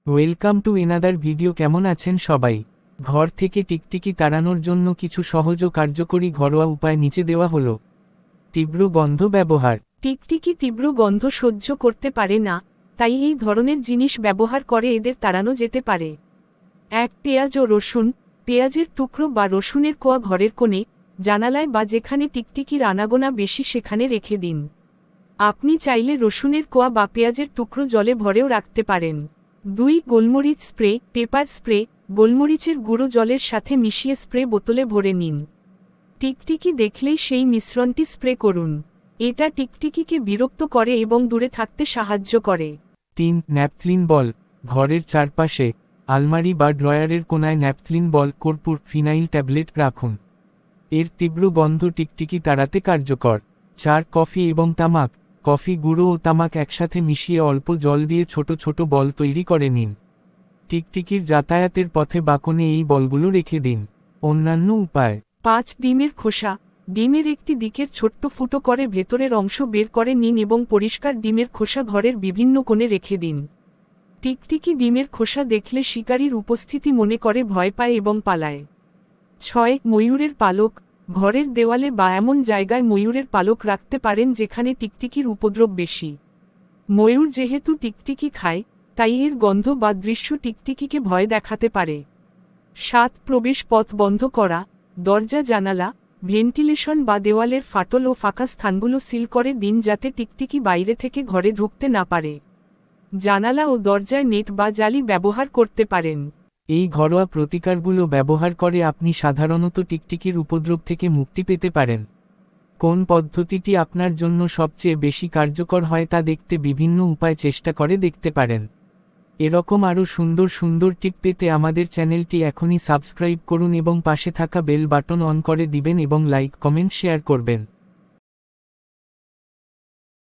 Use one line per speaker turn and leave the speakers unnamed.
Welcome to another video. কেমন আছেন সবাই? ঘর থেকে টিকটিকি তাড়ানোর জন্য কিছু সহজ ও কার্যকরী ঘরোয়া উপায় নিচে দেওয়া হলো। তীব্র গন্ধ ব্যবহার।
টিকটিকি তীব্র গন্ধ সহ্য করতে পারে না, তাই এই ধরনের জিনিস ব্যবহার করে এদের তাড়ানো যেতে পারে। 1. পেঁয়াজ ও রসুন। পেঁয়াজের টুকরো বা রসুনের কোয়া ঘরের কোণে, জানালায় বা যেখানে টিকটিকির আনাগোনা বেশি সেখানে রেখে দিন। আপনি চাইলে রসুনের কোয়া বা পেঁয়াজের টুকরো জলে ভরেও রাখতে পারেন। 2. গোলমরিচ স্প্রে। পেপার স্প্রে, গোলমরিচের গুঁড়ো জলের সাথে মিশিয়ে স্প্রে বোতলে ভরে নিন। টিকটিকি দেখলেই সেই মিশ্রণটি স্প্রে করুন। এটা টিকটিকিকে বিরক্ত করে এবং দূরে থাকতে সাহায্য করে।
3. ন্যাপথলিন বল। ঘরের চারপাশে, আলমারি বা ড্রয়ারের কোনায় ন্যাপথলিন বল, কর্পূর, ফিনাইল ট্যাবলেট রাখুন। এর তীব্র গন্ধ টিকটিকি তাড়াতে কার্যকর। 4. কফি এবং তামাক। কফি গুঁড়ো ও তামাক একসাথে মিশিয়ে অল্প জল দিয়ে ছোট ছোট বল তৈরি করে নিন। টিকটিকির যাতায়াতের পথে বা কোণে এই বলগুলো রেখে দিন। অন্যান্য উপায়।
5. ডিমের খোসা। ডিমের একটি দিকের ছোট্ট ফুটো করে ভেতরের অংশ বের করে নিন এবং পরিষ্কার ডিমের খোসা ঘরের বিভিন্ন কোণে রেখে দিন। টিকটিকি ডিমের খোসা দেখলে শিকারীর উপস্থিতি মনে করে ভয় পায় এবং পালায়। 6. ময়ূরের পালক। ঘরের দেওয়ালে বা এমন জায়গায় ময়ূরের পালক রাখতে পারেন যেখানে টিকটিকির উপদ্রব বেশি। ময়ূর যেহেতু টিকটিকি খায়, তাই এর গন্ধ বা দৃশ্য টিকটিকিকে ভয় দেখাতে পারে। 7. প্রবেশ পথ বন্ধ করা। দরজা, জানালা, ভেন্টিলেশন বা দেওয়ালের ফাটল ও ফাঁকা স্থানগুলো সিল করে দিন যাতে টিকটিকি বাইরে থেকে ঘরে ঢুকতে না পারে। জানালা ও দরজায় নেট বা জালি ব্যবহার করতে পারেন।
এই ঘরোয়া প্রতিকারগুলো ব্যবহার করে আপনি সাধারণত টিকটিকির উপদ্রব থেকে মুক্তি পেতে পারেন। কোন পদ্ধতিটি আপনার জন্য সবচেয়ে বেশি কার্যকর হয় তা দেখতে বিভিন্ন উপায় চেষ্টা করে দেখতে পারেন। এরকম আরও সুন্দর সুন্দর টিপ পেতে আমাদের চ্যানেলটি এখনই সাবস্ক্রাইব করুন এবং পাশে থাকা বেল বাটন অন করে দিবেন এবং লাইক, কমেন্ট, শেয়ার করবেন।